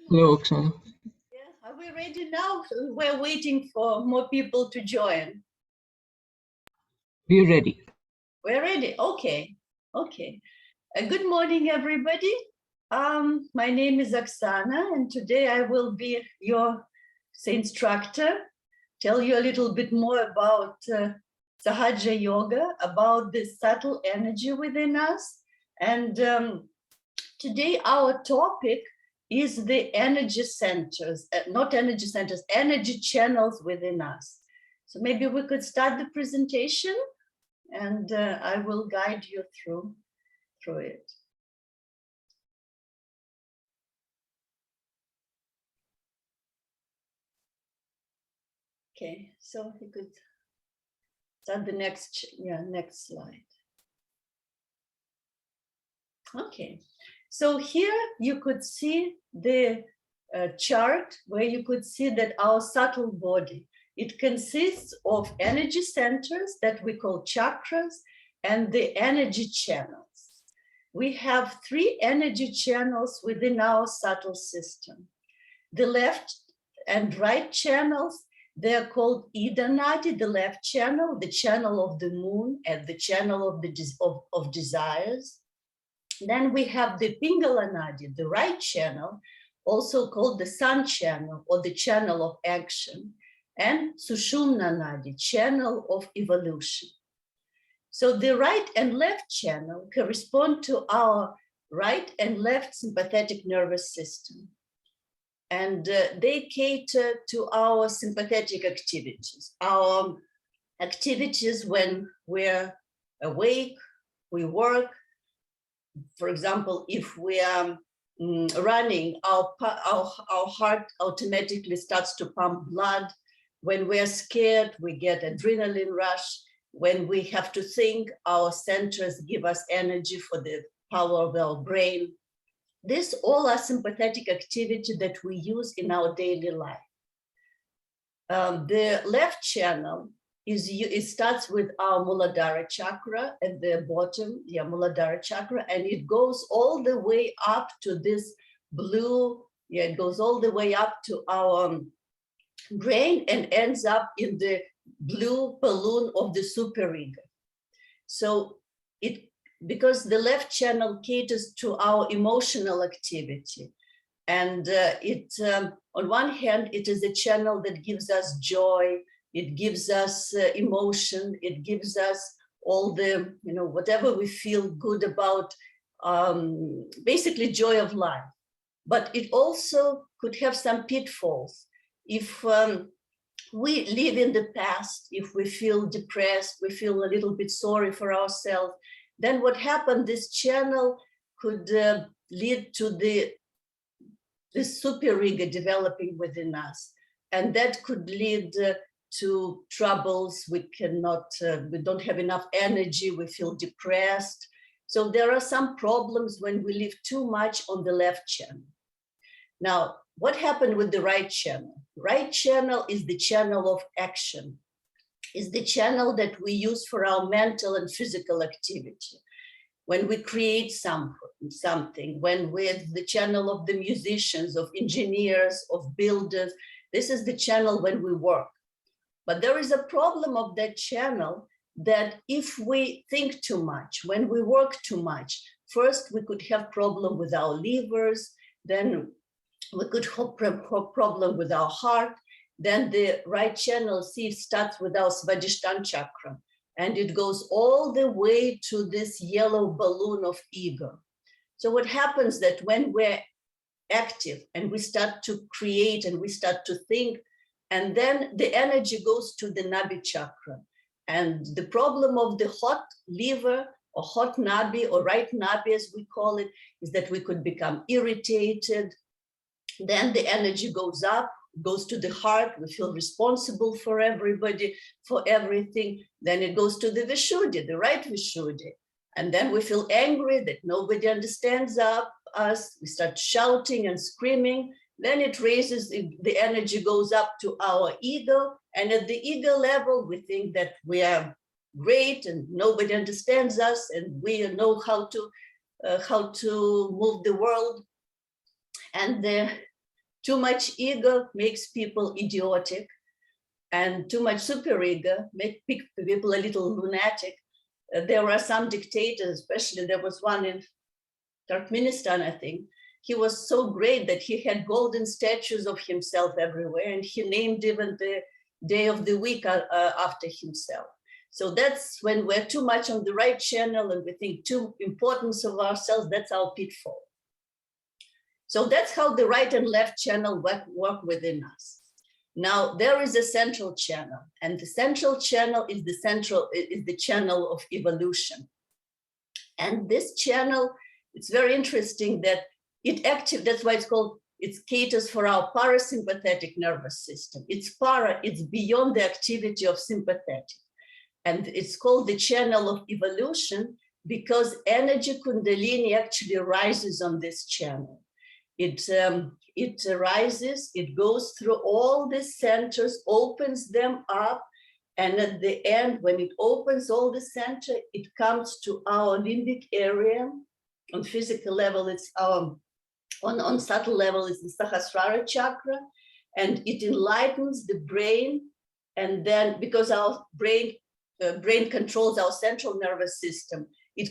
Hello, Oksana. Yeah, are we ready now? We're waiting for more people to join. We're ready. We're ready. Okay. Okay. Good morning, everybody. My name is Oksana, and today I will be your instructor. Tell you a little bit more about Sahaja Yoga, about this subtle energy within us. And today our topic is the energy centers, not energy centers, energy channels within us. So maybe we could start the presentation and I will guide you through it. Okay, so you could start the next slide. Okay, so here you could see the chart where you could see that our subtle body, it consists of energy centers that we call chakras and the energy channels. We have three energy channels within our subtle system. The left and right channels, they're called Ida Nadi, the left channel, the channel of the moon, and the channel of desires. Then we have the Pingala Nadi, the right channel, also called the sun channel or the channel of action, and Sushumna Nadi, channel of evolution. So the right and left channel correspond to our right and left sympathetic nervous system. And they cater to our sympathetic activities, our activities when we're awake, we work. For example, if we are running, our heart automatically starts to pump blood. When we're scared, we get adrenaline rush. When we have to think, our centers give us energy for the power of our brain. This all are sympathetic activity that we use in our daily life. The left channel it starts with our Muladhara chakra at the bottom, the Muladhara chakra, and it goes all the way up to this blue, it goes all the way up to our brain and ends up in the blue balloon of the superego. So because the left channel caters to our emotional activity, and on one hand, it is a channel that gives us joy, it gives us emotion, it gives us all the, whatever we feel good about, basically joy of life. But it also could have some pitfalls. If we live in the past, if we feel depressed, we feel a little bit sorry for ourselves, then what happened, this channel could lead to the superego developing within us. And that could lead to troubles. We don't have enough energy, we feel depressed. So there are some problems when we live too much on the left channel. Now, what happened with the right channel? Right channel is the channel of action, is the channel that we use for our mental and physical activity. When we create something, when we're the channel of the musicians, of engineers, of builders, this is the channel when we work. But there is a problem of that channel that if we think too much, when we work too much, first we could have problem with our livers, then we could have problem with our heart. Then the right channel, see, starts with our Svadhisthana chakra, and it goes all the way to this yellow balloon of ego. So what happens that when we're active and we start to create and we start to think, and then the energy goes to the Nabi chakra. And the problem of the hot liver or hot Nabi or right Nabi, as we call it, is that we could become irritated. Then the energy goes up, goes to the heart. We feel responsible for everybody, for everything. Then it goes to the Vishuddhi, the right Vishuddhi. And then we feel angry that nobody understands us. We start shouting and screaming. Then it raises, the energy goes up to our ego. And at the ego level, we think that we are great and nobody understands us and we know how to move the world. And Too much ego makes people idiotic, and too much superego makes people a little lunatic. There are some dictators, especially there was one in Turkmenistan, I think. He was so great that he had golden statues of himself everywhere, and he named even the day of the week after himself. So that's when we're too much on the right channel and we think too importance of ourselves. That's our pitfall. So that's how the right and left channel work within us. Now there is a central channel, and the central channel is the channel of evolution. And this channel, it's very interesting that that's why it caters for our parasympathetic nervous system. It's beyond the activity of sympathetic. And it's called the channel of evolution because energy kundalini actually rises on this channel. It rises, it goes through all the centers, opens them up, and at the end, when it opens all the center, it comes to our limbic area. On physical level, it's on subtle level, it's the Sahasrara chakra, and it enlightens the brain. And then, because our brain controls our central nervous system, it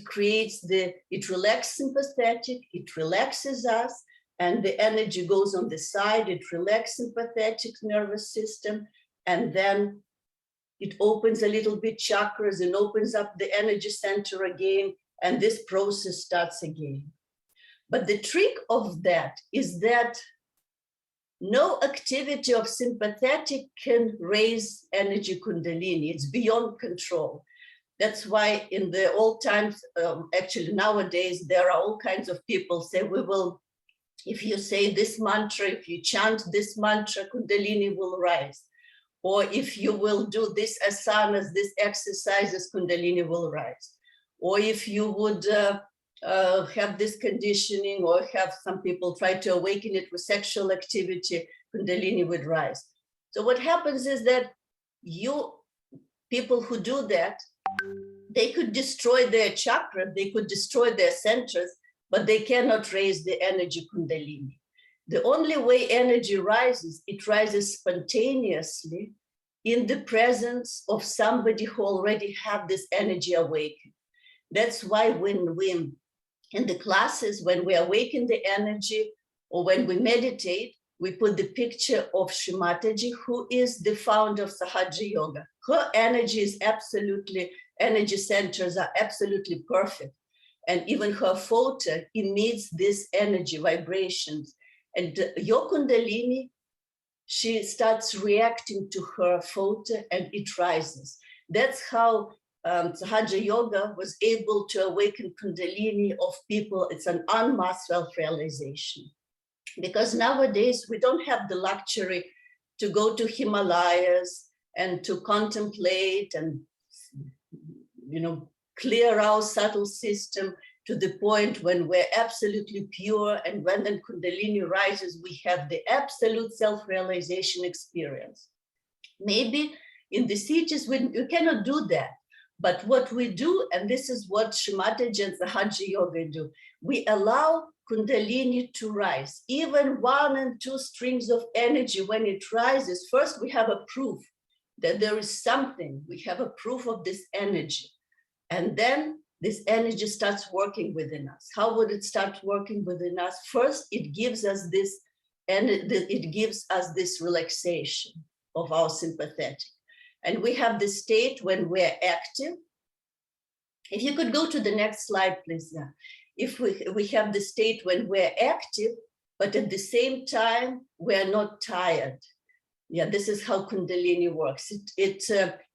relaxes sympathetic, it relaxes us, and the energy goes on the side, it relaxes sympathetic nervous system, and then it opens a little bit chakras and opens up the energy center again, and this process starts again. But the trick of that is that no activity of sympathetic can raise energy kundalini. It's beyond control. That's why in the old times, actually nowadays, there are all kinds of people say, if you say this mantra, if you chant this mantra, kundalini will rise. Or if you will do this asanas, this exercises, kundalini will rise. Or if you would have this conditioning, or have some people try to awaken it with sexual activity, kundalini would rise. So what happens is that people who do that, they could destroy their chakra, they could destroy their centers, but they cannot raise the energy kundalini. The only way energy rises, it rises spontaneously in the presence of somebody who already have this energy awakened. That's why when we, in the classes, when we awaken the energy or when we meditate, we put the picture of Shimataji, who is the founder of Sahaja Yoga. Her energy energy centers are absolutely perfect. And even her photo emits this energy vibrations. And your kundalini, she starts reacting to her photo and it rises. That's how Sahaja Yoga was able to awaken kundalini of people. It's an unmasked self-realization. Because nowadays we don't have the luxury to go to Himalayas and to contemplate and, clear our subtle system to the point when we're absolutely pure, and when the kundalini rises, we have the absolute self-realization experience. Maybe in the cities, you cannot do that. But what we do, and this is what Shimataji and Sahaja Yoga do, we allow kundalini to rise. Even 1 and 2 strings of energy, when it rises, first we have a proof that there is something. We have a proof of this energy. And then this energy starts working within us. How would it start working within us? First, it gives us this, and it gives us this relaxation of our sympathetic. And we have the state when we're active. If you could go to the next slide, please. Yeah. If we have the state when we're active, but at the same time, we're not tired. Yeah, this is how kundalini works.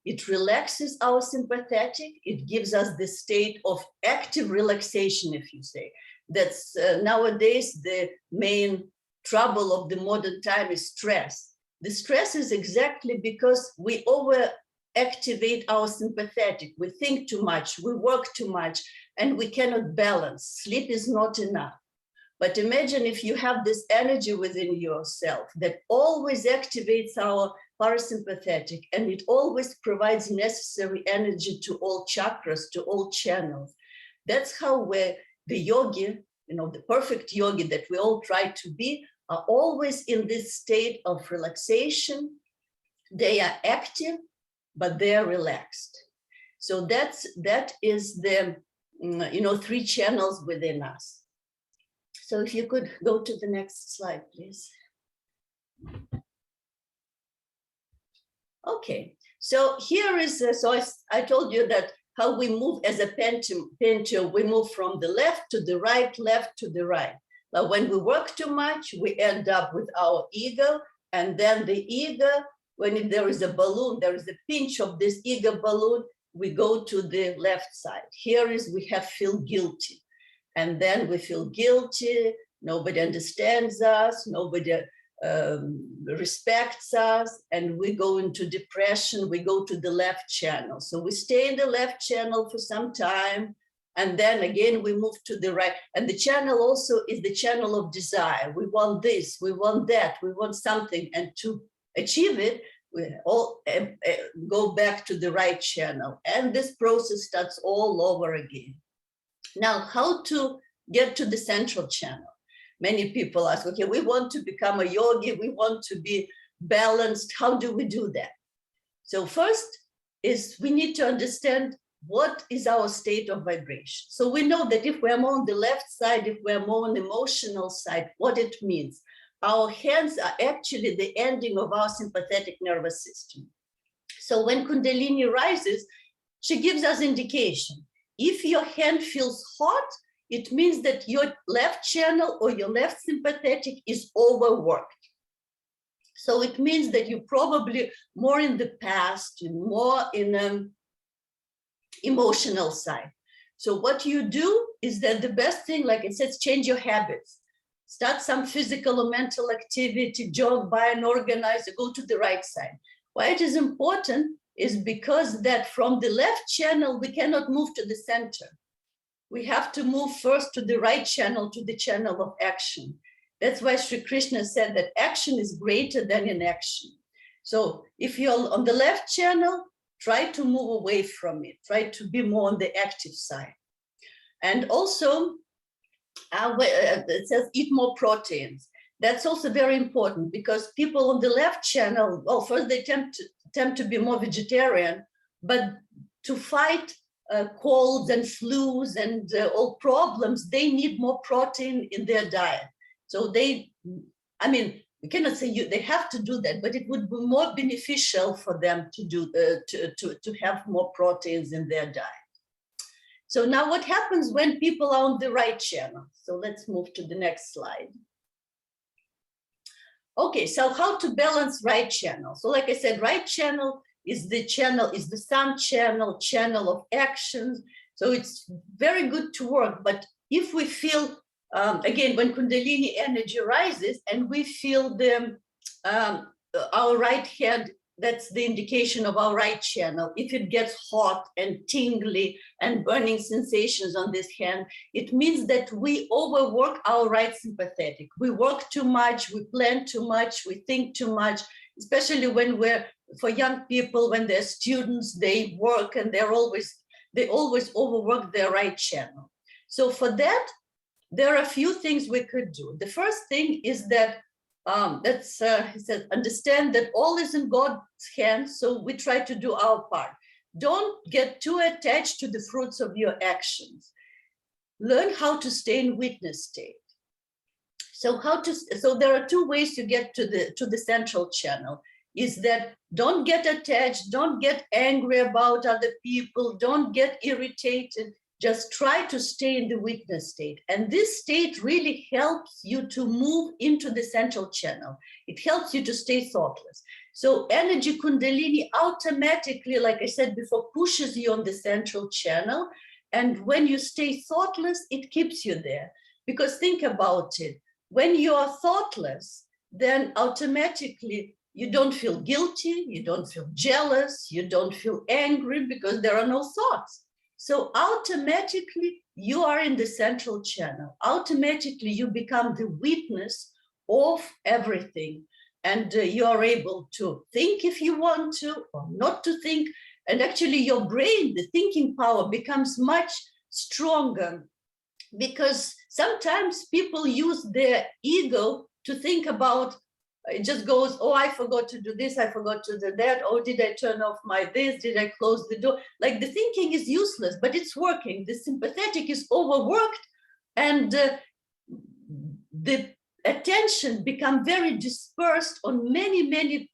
It relaxes our sympathetic. It gives us the state of active relaxation, if you say. That's nowadays the main trouble of the modern time is stress. The stress is exactly because we overactivate our sympathetic. We think too much, we work too much, and we cannot balance. Sleep is not enough. But imagine if you have this energy within yourself that always activates our parasympathetic, and it always provides necessary energy to all chakras, to all channels. That's how the yogi, the perfect yogi that we all try to be, are always in this state of relaxation. They are active, but they're relaxed. So that is the, three channels within us. So if you could go to the next slide, please. Okay, so here is, I told you that how we move as a pendulum, we move from the left to the right, left to the right. But when we work too much, we end up with our ego, and then the ego, when there is a balloon, there is a pinch of this ego balloon, we go to the left side. Here is, we have feel guilty. And then we feel guilty, nobody understands us, nobody respects us, and we go into depression, we go to the left channel. So we stay in the left channel for some time, and then again we move to the right. And the channel also is the channel of desire. We want this, we want that, we want something, and to achieve it, we all go back to the right channel. And this process starts all over again. Now, how to get to the central channel? Many people ask, okay, we want to become a yogi, we want to be balanced. How do we do that? So first is we need to understand what is our state of vibration. So we know that if we're more on the left side, if we're more on the emotional side, what it means. Our hands are actually the ending of our sympathetic nervous system. So when Kundalini rises, she gives us indication. If your hand feels hot, it means that your left channel or your left sympathetic is overworked. So it means that you're probably more in the past, more in an emotional side. So what you do is that the best thing, like it says, change your habits. Start some physical or mental activity, jog, buy an organizer, go to the right side. Why it is important is because that from the left channel, we cannot move to the center. We have to move first to the right channel, to the channel of action. That's why Sri Krishna said that action is greater than inaction. So if you're on the left channel, try to move away from it. Try to be more on the active side. And also, it says eat more proteins. That's also very important because people on the left channel, well, first they tend to be more vegetarian, but to fight colds and flus and all problems, they need more protein in their diet. So we cannot say they have to do that, but it would be more beneficial for them to do to have more proteins in their diet. So now what happens when people are on the right channel? So let's move to the next slide. Okay, so how to balance right channel? So like I said, right channel is the sun channel, channel of actions. So it's very good to work. But if we feel, again, when Kundalini energy rises and we feel our right hand, that's the indication of our right channel. If it gets hot and tingly and burning sensations on this hand, it means that we overwork our right sympathetic. We work too much, we plan too much, we think too much, especially when for young people, when they're students, they work and they always overwork their right channel. So for that, there are a few things we could do. The first thing is that he said, understand that all is in God's hands, so we try to do our part. Don't get too attached to the fruits of your actions. Learn how to stay in witness state. So there are two ways to get to the central channel. Is that don't get attached, don't get angry about other people, don't get irritated. Just try to stay in the witness state. And this state really helps you to move into the central channel. It helps you to stay thoughtless. So energy Kundalini automatically, like I said before, pushes you on the central channel. And when you stay thoughtless, it keeps you there. Because think about it. When you are thoughtless, then automatically you don't feel guilty, you don't feel jealous, you don't feel angry because there are no thoughts. So automatically you are in the central channel. Automatically you become the witness of everything. And you are able to think if you want to or not to think. And actually your brain, the thinking power becomes much stronger because sometimes people use their ego to think about, it just goes, oh, I forgot to do this, I forgot to do that, oh, did I turn off my this, did I close the door? Like the thinking is useless, but it's working. The sympathetic is overworked, and the attention become very dispersed on many many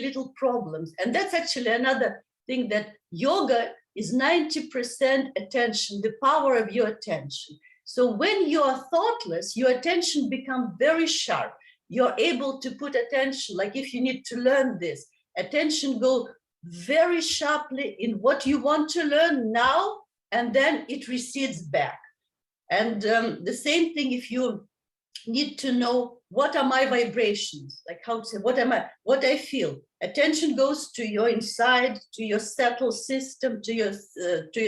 little problems. And that's actually another thing, that yoga is 90% attention, the power of your attention. So when you are thoughtless, your attention becomes very sharp. You're able to put attention, like if you need to learn this, attention go very sharply in what you want to learn now, and then it recedes back. And the same thing if you need to know, what are my vibrations, like how to say, what I feel. Attention goes to your inside, to your subtle system, to your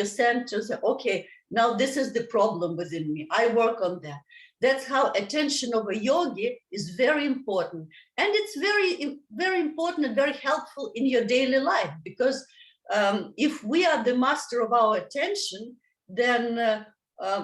centers. Okay, now this is the problem within me, I work on that. That's how attention over yogi is very important. And it's very important and very helpful in your daily life, because if we are the master of our attention, then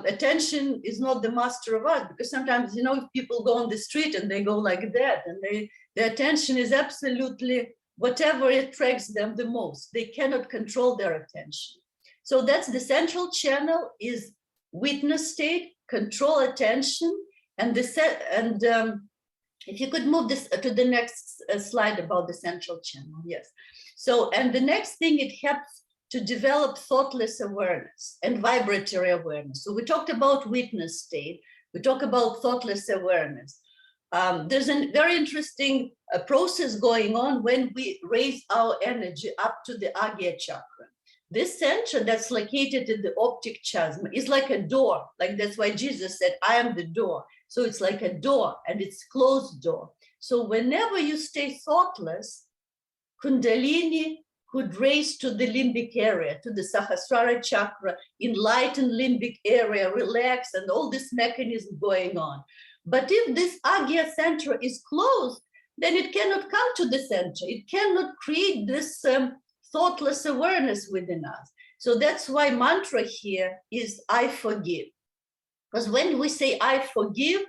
attention is not the master of us. Because sometimes, you know, if people go on the street and they go like that, and their attention is absolutely whatever attracts them the most. They cannot control their attention. So that's the central channel, is witness state, control attention. And if you could move this to the next slide about the central channel. Yes. So, and the next thing, it helps to develop thoughtless awareness and vibratory awareness. So we talked about witness state, we talk about thoughtless awareness. There's a very interesting process going on when we raise our energy up to the Agya chakra. This center that's located in the optic chiasm is like a door. Like that's why Jesus said, I am the door. So it's like a door, and it's closed door. So whenever you stay thoughtless, Kundalini could raise to the limbic area, to the Sahasrara chakra, enlighten limbic area, relax, and all this mechanism going on. But if this Agya center is closed, then it cannot come to the center. It cannot create this thoughtless awareness within us. So that's why mantra here is I forgive. Because when we say I forgive,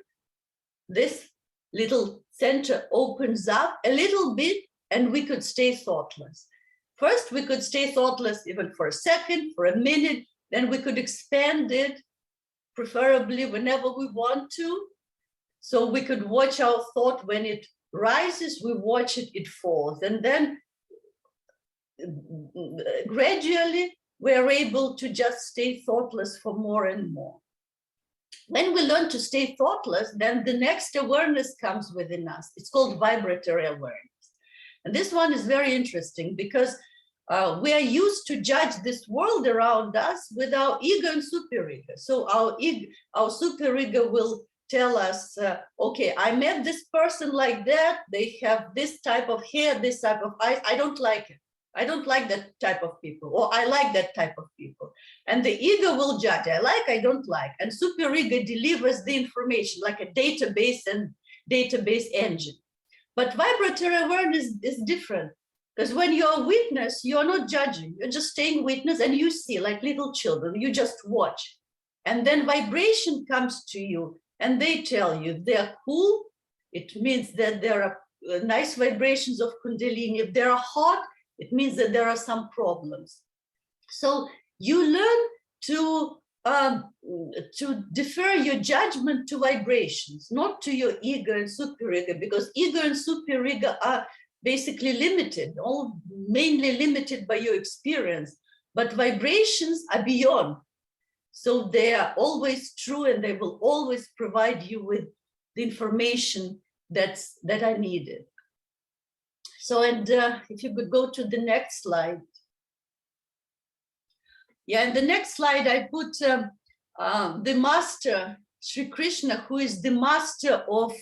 this little center opens up a little bit, and we could stay thoughtless. First, we could stay thoughtless even for a second, for a minute, then we could expand it, preferably whenever we want to. So we could watch our thought. When it rises, we watch it, it falls. And then gradually, we're able to just stay thoughtless for more and more. When we learn to stay thoughtless, then the next awareness comes within us. It's called vibratory awareness. And this one is very interesting, because we are used to judge this world around us with our ego and superego. So our superego will tell us, okay, I met this person like that. They have this type of hair, this type of eyes. I don't like it. I don't like that type of people, or I like that type of people. And the ego will judge, I like, I don't like. And superego delivers the information like a database and database engine. But vibratory awareness is different, because when you're a witness, you're not judging, you're just staying witness, and you see, like little children, you just watch. And then vibration comes to you, and they tell you they're cool. It means that there are nice vibrations of Kundalini. If they're hot, it means that there are some problems. So you learn to defer your judgment to vibrations, not to your ego and superego, because ego and superego are basically limited, all mainly limited by your experience, but vibrations are beyond. So they are always true, and they will always provide you with the information that I needed. So, and if you could go to the next slide. Yeah, in the next slide, I put the master, Sri Krishna, who is the master of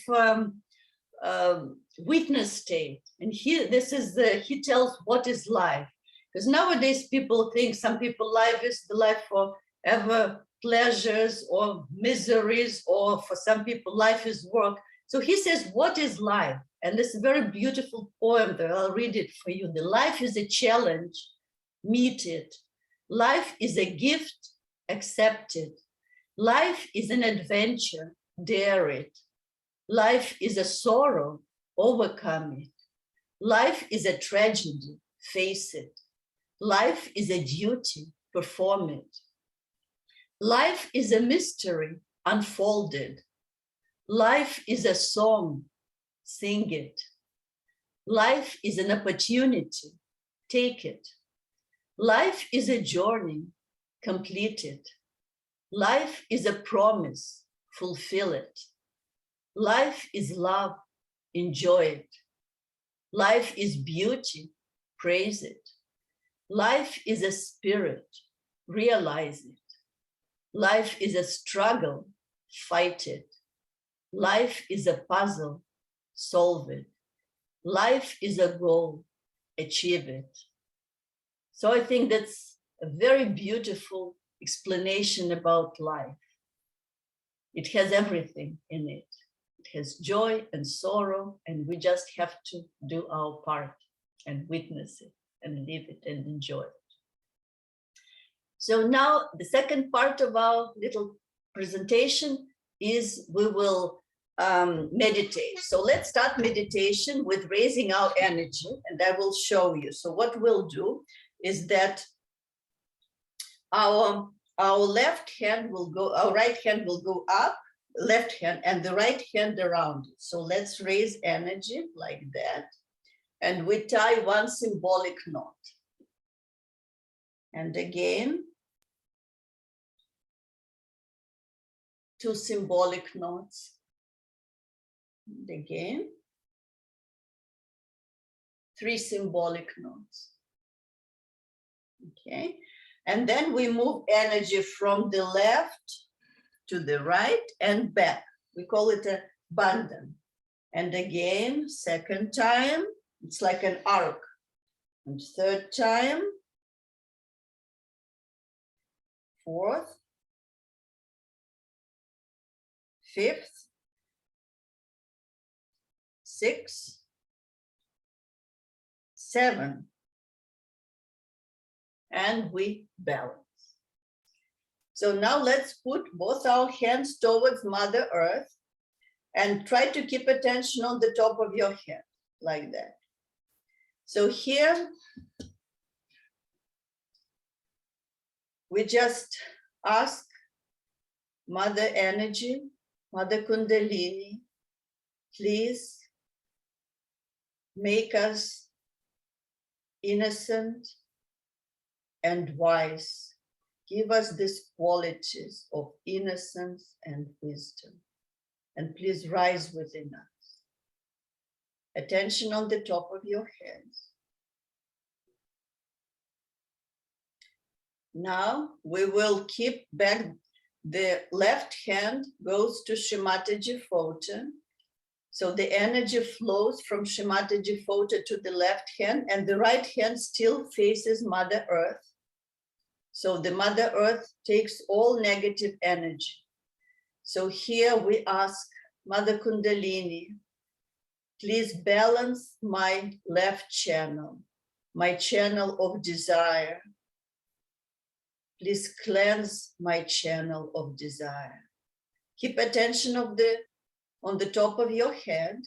witness state. And here, he tells what is life. Because nowadays people think, some people, life is the life for ever pleasures or miseries, or for some people, life is work. So he says, what is life? And this is a very beautiful poem that I'll read it for you. The life is a challenge, meet it. Life is a gift, accept it. Life is an adventure, dare it. Life is a sorrow, overcome it. Life is a tragedy, face it. Life is a duty, perform it. Life is a mystery, unfolded. Life is a song, sing it. Life is an opportunity, take it. Life is a journey, complete it. Life is a promise, fulfill it. Life is love, enjoy it. Life is beauty, praise it. Life is a spirit, realize it. Life is a struggle, fight it. Life is a puzzle, solve it. Life is a goal, achieve it. So I think that's a very beautiful explanation about life. It has everything in it. It has joy and sorrow, and we just have to do our part and witness it and live it and enjoy it. So now the second part of our little presentation is we will meditate. So let's start meditation with raising our energy, and I will show you. So what we'll do is that our left hand will go, our right hand will go up, left hand, and the right hand around it. So let's raise energy like that. And we tie one symbolic knot. And again, two symbolic knots. And again, three symbolic knots. Okay, and then we move energy from the left to the right and back. We call it a bandhan. And again, second time, it's like an arc. And third time, fourth, fifth, sixth, seven, and we balance. So now let's put both our hands towards Mother Earth and try to keep attention on the top of your head, like that. So here, we just ask Mother Energy, Mother Kundalini, please make us innocent and wise. Give us these qualities of innocence and wisdom. And please rise within us. Attention on the top of your heads. Now we will keep back, the left hand goes to Shrimataji Fota. So the energy flows from Shrimataji Fota to the left hand, and the right hand still faces Mother Earth. So the Mother Earth takes all negative energy. So here we ask Mother Kundalini, please balance my left channel, my channel of desire. Please cleanse my channel of desire. Keep attention on the top of your head.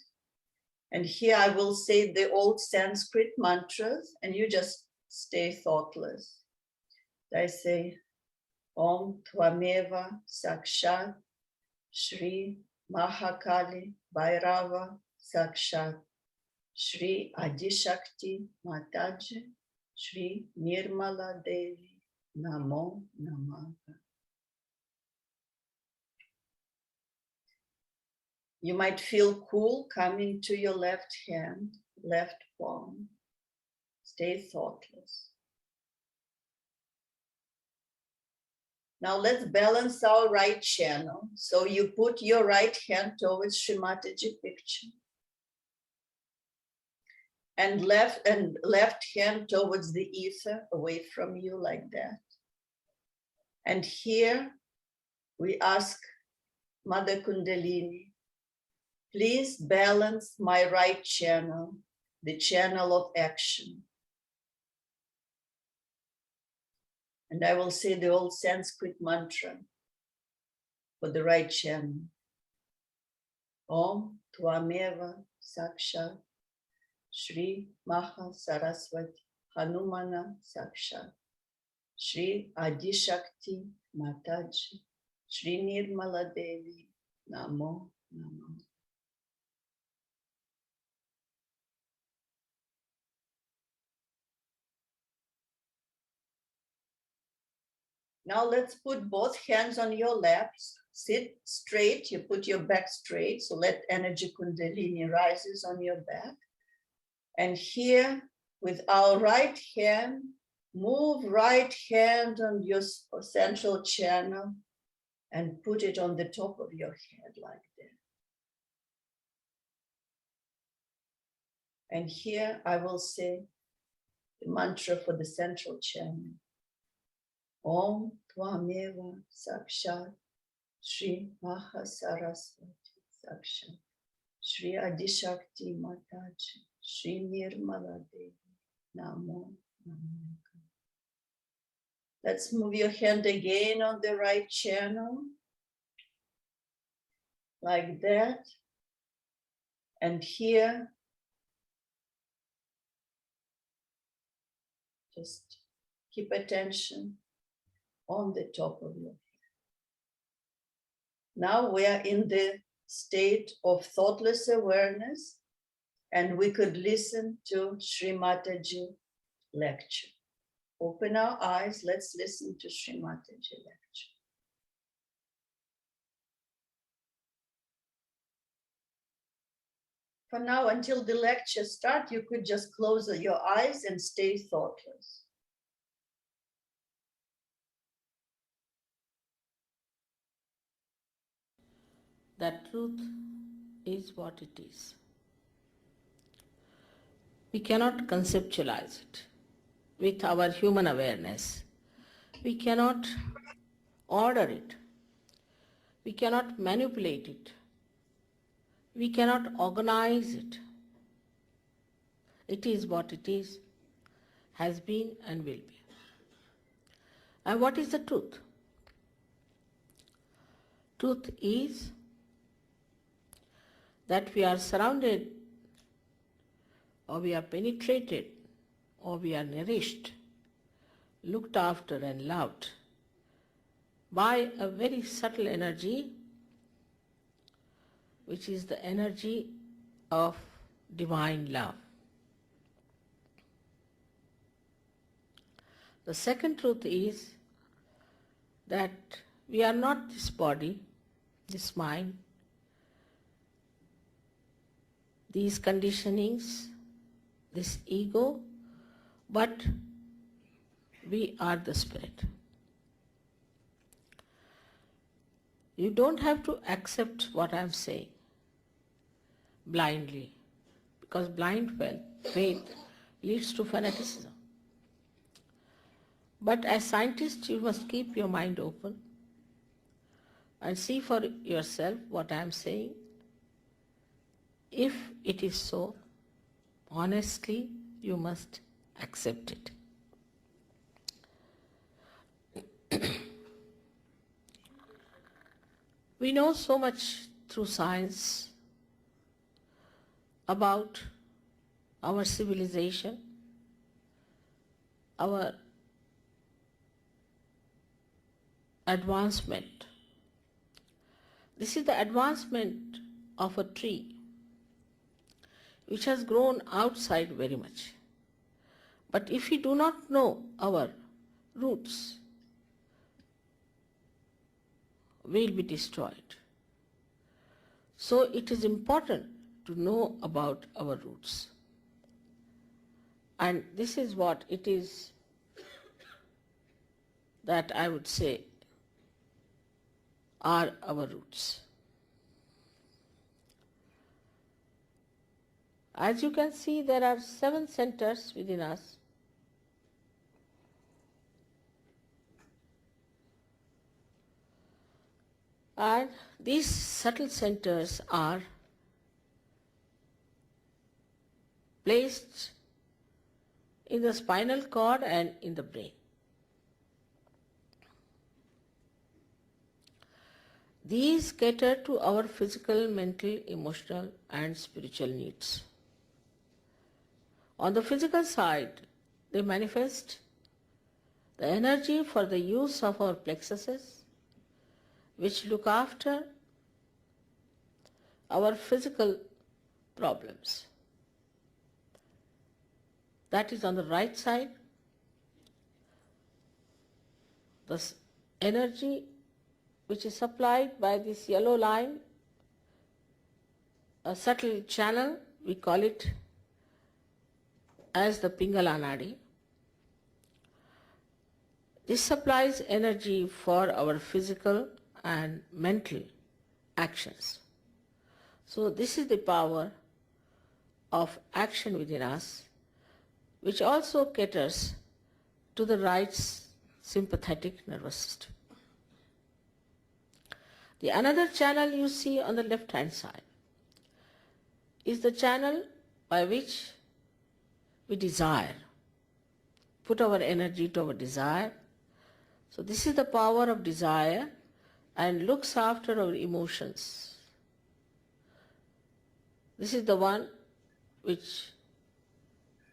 And here I will say the old Sanskrit mantras, and you just stay thoughtless. I say, Om Tvameva Sakshat Shri Mahakali Bhairava Sakshat Shri Adishakti Mataji Shri Nirmala Devi Namo Namaha. You might feel cool coming to your left hand, left palm. Stay thoughtless. Now let's balance our right channel. So you put your right hand towards Shrimataji picture. And left hand towards the ether, away from you, like that. And here we ask Mother Kundalini, please balance my right channel, the channel of action. And I will say the old Sanskrit mantra for the right channel. Om Tvameva Sakshat Shri Maha Saraswati Hanumana Sakshat Shri Adishakti Mataji Shri Nirmala Devi Namo Namo. Now let's put both hands on your laps. Sit straight. You put your back straight. So let energy kundalini rises on your back. And here with our right hand, move right hand on your central channel and put it on the top of your head like that. And here I will say the mantra for the central channel. Om Tvameva Sakshat Shri Maha Saraswati Sakshat Shri Adishakti Mataji Shri Nirmala Devi Namo Namo. Let's move your hand again on the right channel like that. And here, just keep attention on the top of your head. Now we are in the state of thoughtless awareness, and we could listen to Sri Mataji lecture. Open our eyes, let's listen to Sri Mataji lecture. For now, until the lecture starts, you could just close your eyes and stay thoughtless. That truth is what it is. We cannot conceptualize it with our human awareness. We cannot order it. We cannot manipulate it. We cannot organize it. It is what it is, has been and will be. And what is the truth? Truth is that we are surrounded, or we are penetrated, or we are nourished, looked after and loved by a very subtle energy, which is the energy of divine love. The second truth is that we are not this body, this mind, these conditionings, this ego, but we are the spirit. You don't have to accept what I'm saying blindly, because blind faith leads to fanaticism. But as scientists, you must keep your mind open and see for yourself what I am saying. If it is so, honestly, you must accept it. We know so much through science about our civilization, our advancement. This is the advancement of a tree which has grown outside very much. But if we do not know our roots, we will be destroyed. So it is important to know about our roots. And this is what it is that I would say are our roots. As you can see, there are 7 centers within us. And these subtle centers are placed in the spinal cord and in the brain. These cater to our physical, mental, emotional, and spiritual needs. On the physical side, they manifest the energy for the use of our plexuses, which look after our physical problems. That is on the right side. The energy which is supplied by this yellow line, a subtle channel, we call it as the Pingala Nadi. This supplies energy for our physical and mental actions. So this is the power of action within us, which also caters to the right sympathetic nervous system. The another channel you see on the left hand side is the channel by which we desire, put our energy to our desire. So this is the power of desire and looks after our emotions. This is the one which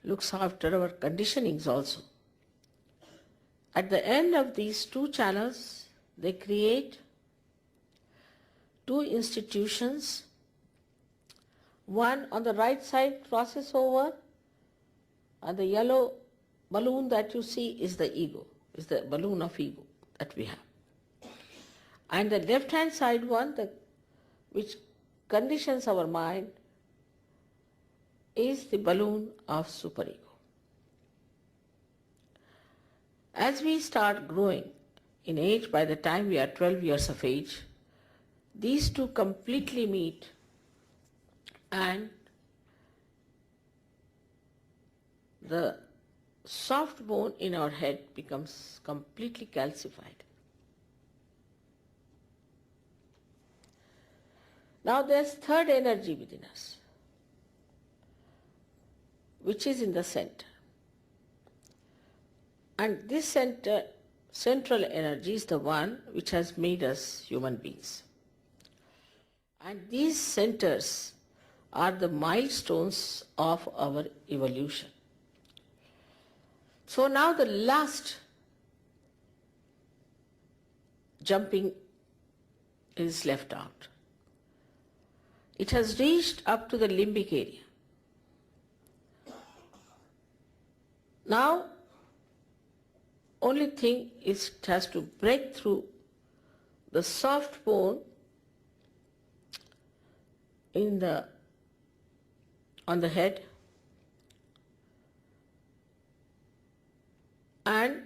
looks after our conditionings also. At the end of these two channels, they create two institutions. One on the right side crosses over, and the yellow balloon that you see is the ego, is the balloon of ego that we have. And the left hand side one, which conditions our mind, is the balloon of superego. As we start growing in age, by the time we are 12 years of age, these two completely meet and the soft bone in our head becomes completely calcified. Now there's third energy within us, which is in the center. And this central energy is the one which has made us human beings. And these centers are the milestones of our evolution. So now the last jumping is left out. It has reached up to the limbic area. Now, only thing is it has to break through the soft bone on the head and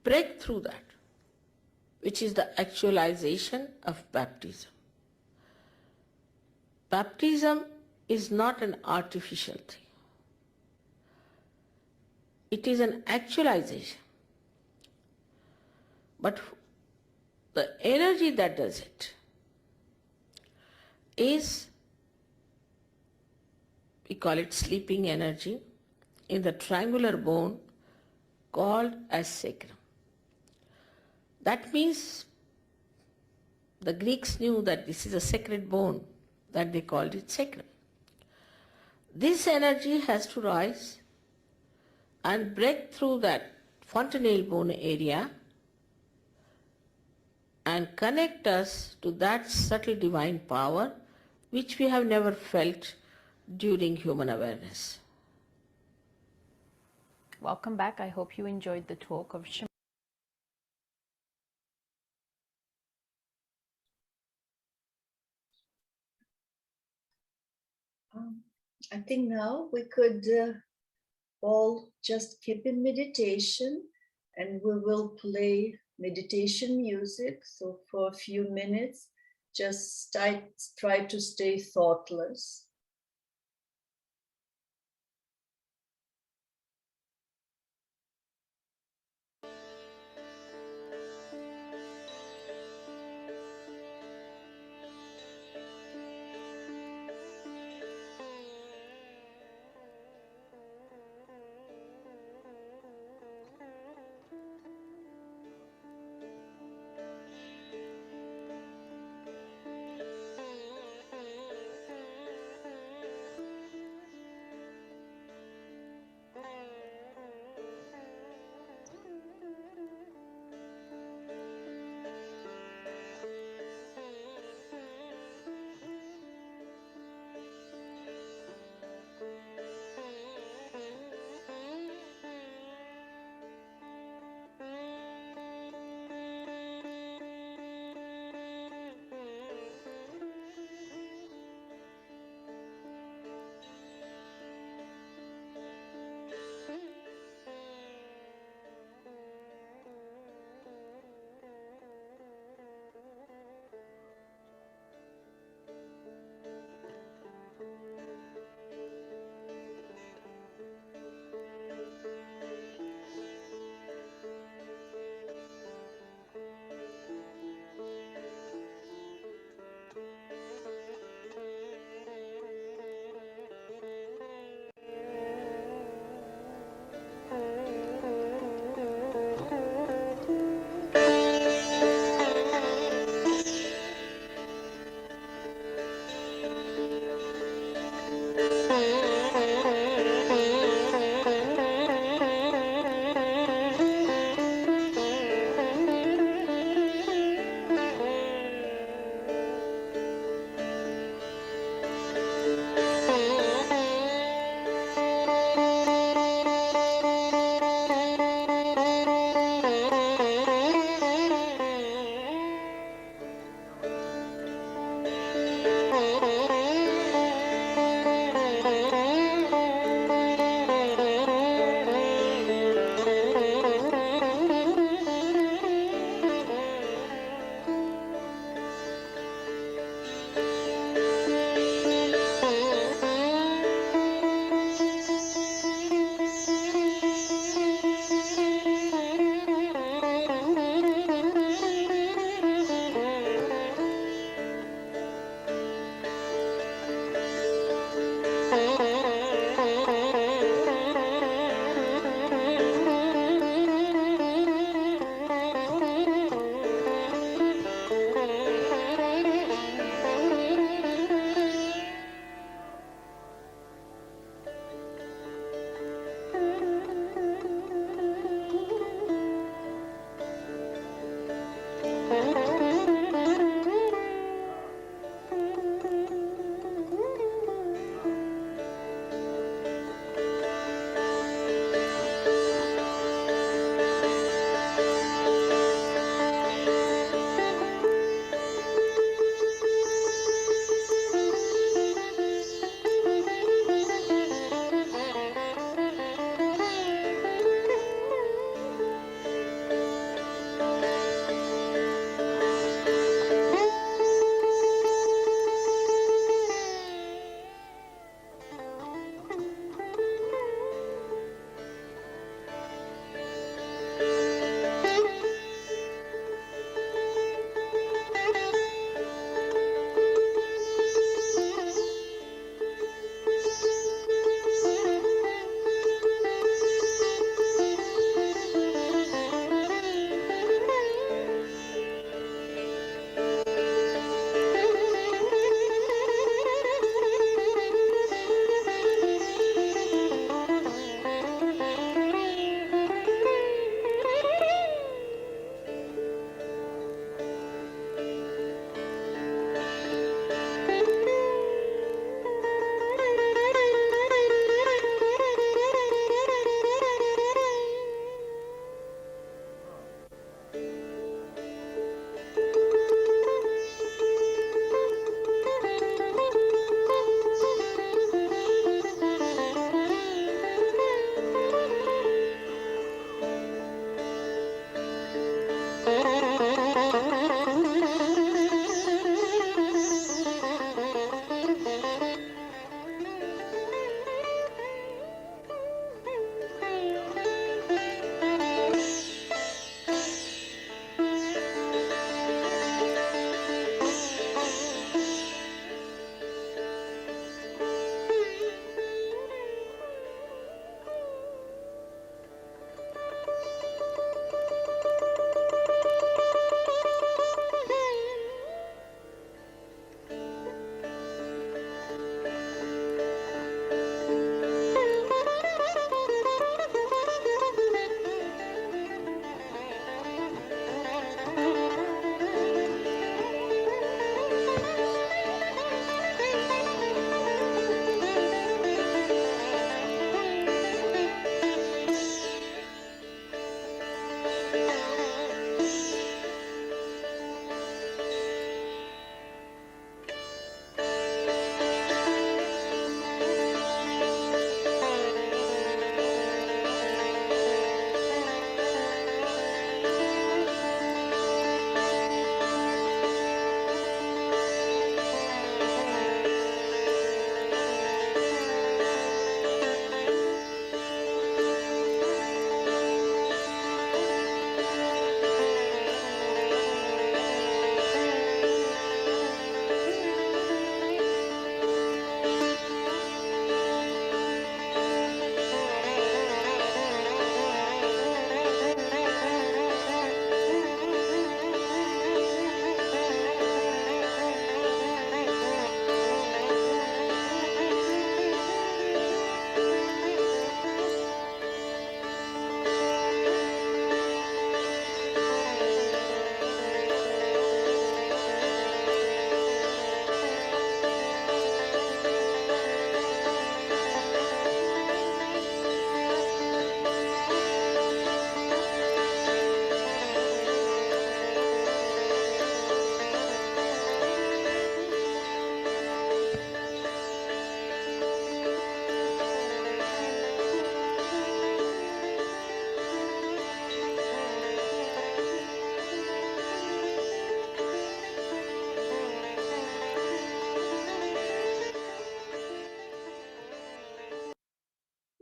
break through that, which is the actualization of baptism. Baptism is not an artificial thing. It is an actualization. But the energy that does it is, we call it sleeping energy, in the triangular bone called as sacrum. That means the Greeks knew that this is a sacred bone, that they called it sacrum. This energy has to rise and break through that fontanelle bone area and connect us to that subtle divine power which we have never felt during human awareness. Welcome back. I hope you enjoyed the talk of Shema. I think now we could all just keep in meditation, and we will play meditation music. So for a few minutes, just try to stay thoughtless.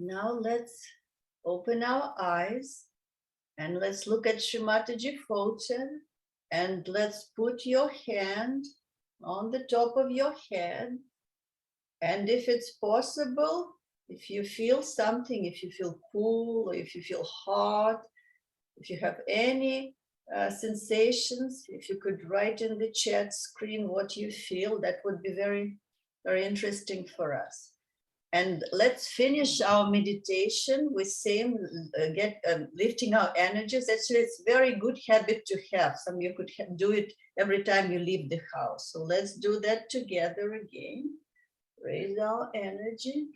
Now let's open our eyes and let's look at Shrimataji photo, and let's put your hand on the top of your head. And if it's possible, if you feel something, if you feel cool, or if you feel hot, if you have any sensations, if you could write in the chat screen what you feel, that would be very, very interesting for us. And let's finish our meditation with same lifting our energies. Actually, it's a very good habit to have. Some of you could do it every time you leave the house. So let's do that together again. Raise our energy.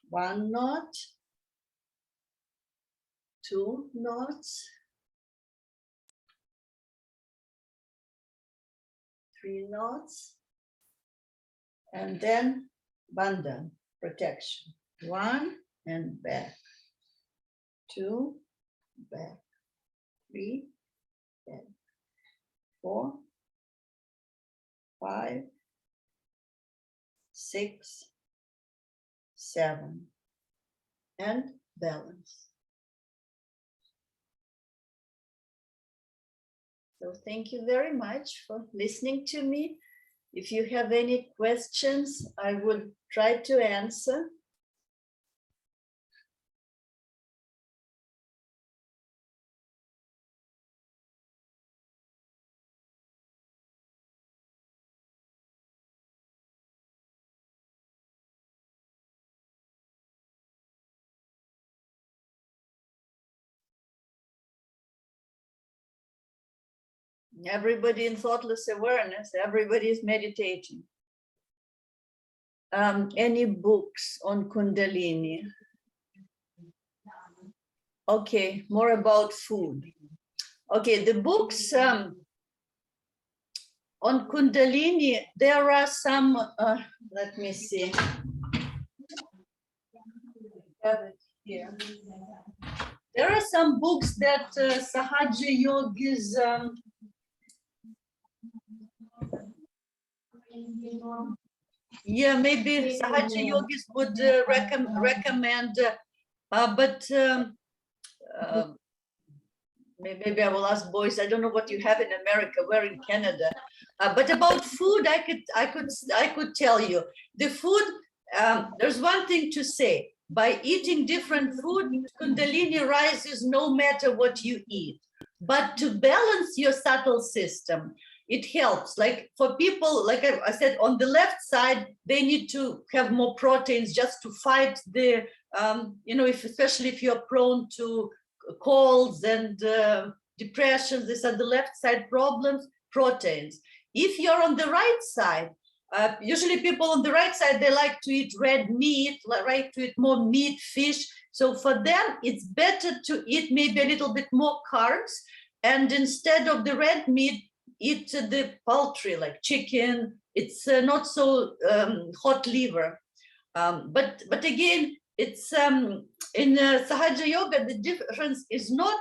1 knot, 2 knots, 3 knots, and then bandhan, protection. 1 and back, 2, back, 3, back, 4, 5, 6, 7, and balance. So thank you very much for listening to me. If you have any questions, I will try to answer. Everybody in thoughtless awareness, everybody is meditating. Any books on Kundalini? Okay, more about food. Okay, the books on Kundalini, there are some, let me see. Have it here. There are some books that Sahaja Yogis yeah, maybe Sahaja Yogis would recommend, but maybe I will ask boys. I don't know what you have in America. We're in Canada, but about food, I could tell you the food. There's one thing to say: by eating different food, Kundalini rises no matter what you eat. But to balance your subtle system, it helps. Like for people, like I said, on the left side, they need to have more proteins just to fight the, especially if you're prone to colds and depression. These are the left side problems, proteins. If you're on the right side, usually people on the right side, they like to eat red meat, like to eat more meat, fish. So for them, it's better to eat maybe a little bit more carbs. And instead of the red meat, eat the poultry like chicken. It's not so hot liver. But again, it's in Sahaja Yoga, the difference is not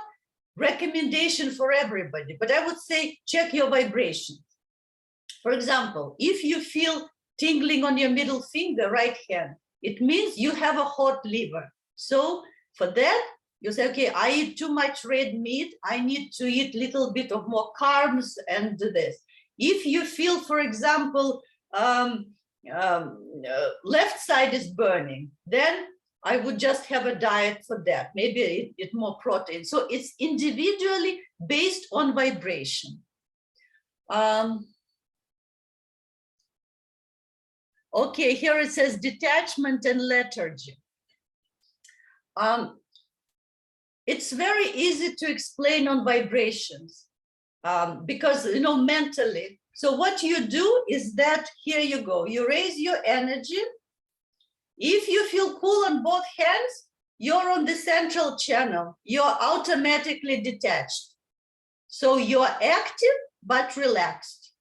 recommendation for everybody, but I would say check your vibration. For example, if you feel tingling on your middle finger, right hand, it means you have a hot liver. So for that, you say, okay, I eat too much red meat. I need to eat a little bit of more carbs and this. If you feel, for example, left side is burning, then I would just have a diet for that. Maybe eat more protein. So it's individually based on vibration. Okay, here it says detachment and lethargy. It's very easy to explain on vibrations because, mentally. So what you do is that, here you go, you raise your energy. If you feel cool on both hands, you're on the central channel. You're automatically detached. So you're active, but relaxed.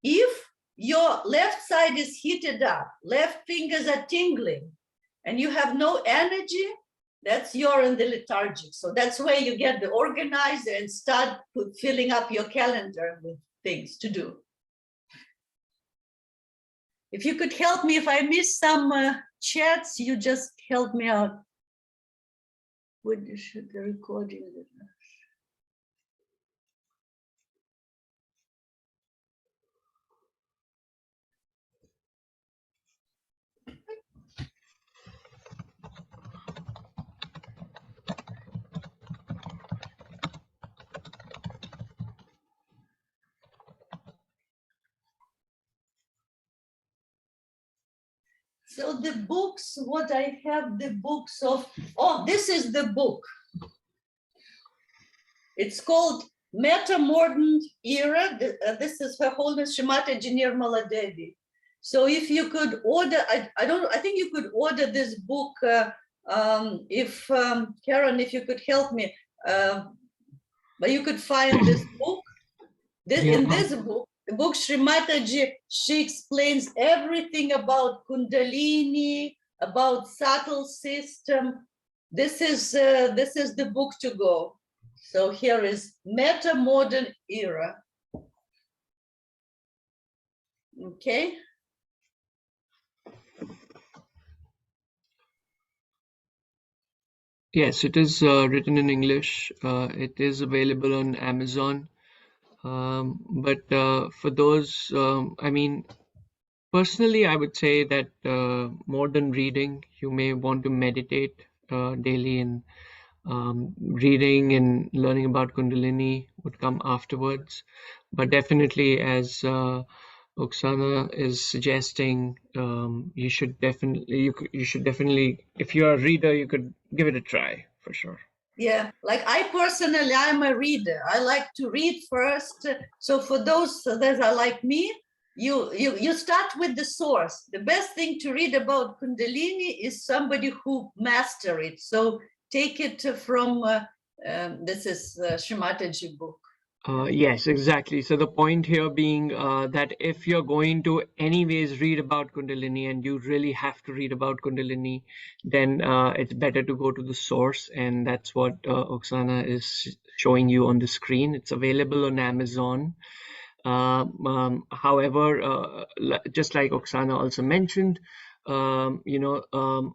If your left side is heated up, left fingers are tingling, and you have no energy, that's you're in the lethargic. So that's where you get the organizer and start filling up your calendar with things to do. If you could help me if I miss some chats, you just help me out. What should the recording? So the books, what I have, the books of, oh, this is the book. It's called Meta-Modern Era. This is Her Holiness Shrimati Nirmala Devi. So if you could order, I think you could order this book, if, Karen, if you could help me, but you could find this book. In this book, the book Srimataji, she explains everything about Kundalini, about subtle system. This is the book to go. So here is Meta-Modern Era. Okay. Yes, it is written in English. It is available on Amazon. But for those, I mean, personally, I would say that more than reading, you may want to meditate daily, and reading and learning about Kundalini would come afterwards. But definitely, as Oksana is suggesting, you should definitely, if you're a reader, you could give it a try for sure. Yeah, like I personally, I'm a reader. I like to read first. So for those that are like me, you start with the source. The best thing to read about Kundalini is somebody who master it. So take it from, this is Shrimataji book. Yes, exactly. So the point here being that if you're going to anyways read about Kundalini and you really have to read about Kundalini, then it's better to go to the source. And that's what Oksana is showing you on the screen. It's available on Amazon. However, just like Oksana also mentioned,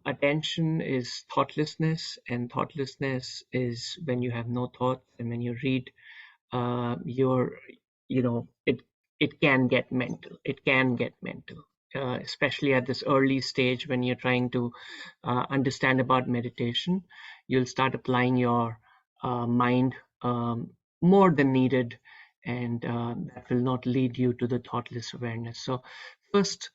attention is thoughtlessness, and thoughtlessness is when you have no thoughts, and when you read, it can get mental. It can get mental, especially at this early stage when you're trying to understand about meditation. You'll start applying your mind more than needed, and that will not lead you to the thoughtless awareness. So first,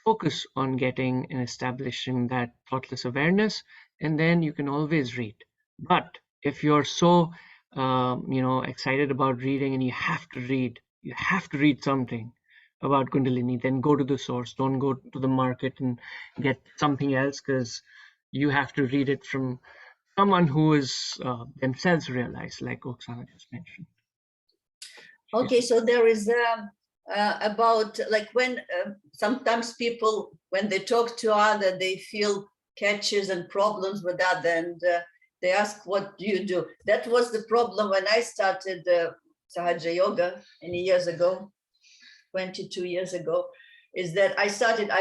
focus on getting and establishing that thoughtless awareness, and then you can always read. But if you're so excited about reading and you have to read something about Kundalini, then go to the source. Don't go to the market and get something else, because you have to read it from someone who is themselves realized, like Oksana just mentioned. Okay, so there is about, like, when sometimes people, when they talk to other, they feel catches and problems with other, and they ask, what do you do? That was the problem when I started Sahaja Yoga many years ago, 22 years ago, is that I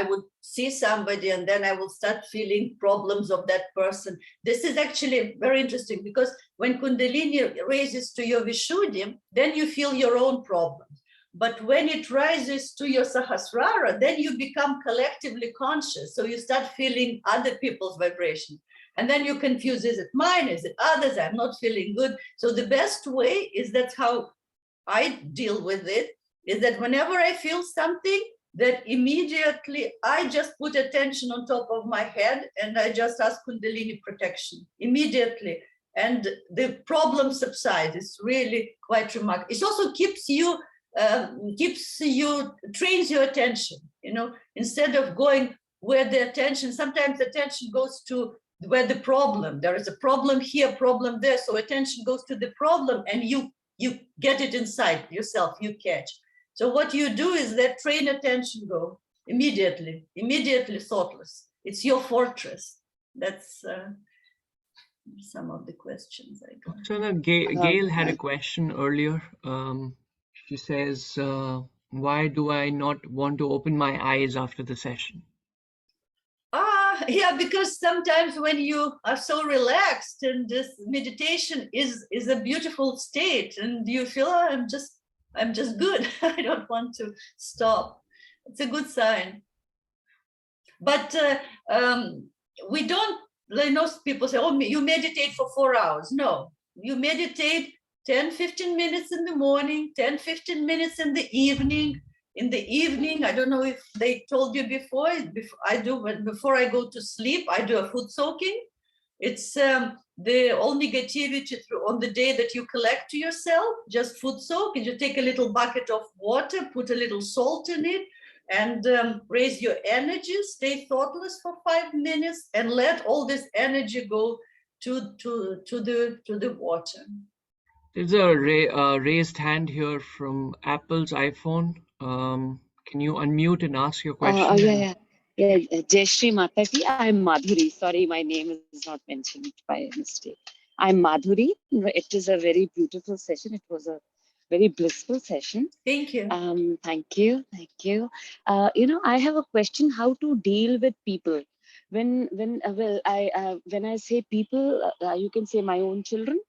would see somebody and then I will start feeling problems of that person. This is actually very interesting, because when Kundalini raises to your Vishuddhi, then you feel your own problems. But when it rises to your Sahasrara, then you become collectively conscious. So you start feeling other people's vibration. And then you confuse, is it mine? Is it others? I'm not feeling good. So the best way is, that's how I deal with it, is that whenever I feel something, that immediately I just put attention on top of my head and I just ask Kundalini protection immediately. And the problem subsides. It's really quite remarkable. It also trains your attention, instead of going where the attention, sometimes attention goes to where the problem, there is a problem here, problem there. So attention goes to the problem and you get it inside yourself, you catch. So what you do is that train attention go immediately thoughtless. It's your fortress. That's some of the questions I got. So Gail had a question earlier. She says, why do I not want to open my eyes after the session? Yeah, because sometimes when you are so relaxed, and this meditation is a beautiful state, and you feel, oh, I'm just good. I don't want to stop. It's a good sign. But we don't, people say, oh, you meditate for 4 hours. No, you meditate 10-15 minutes in the morning, 10-15 minutes in the evening. In the evening, I don't know if they told you before I do, but before I go to sleep, I do a food soaking. It's the all negativity on the day that you collect to yourself, just food soak, and you take a little bucket of water, put a little salt in it, and raise your energy, stay thoughtless for 5 minutes, and let all this energy go to the water. There's a raised hand here from Apple's iPhone. Can you unmute and ask your question? Yeah. Jai Shri Mataji. I'm Madhuri. Sorry, my name is not mentioned by mistake. I'm Madhuri. It is a very beautiful session. It was a very blissful session. Thank you. Thank you. I have a question: how to deal with people? When I say people, you can say my own children,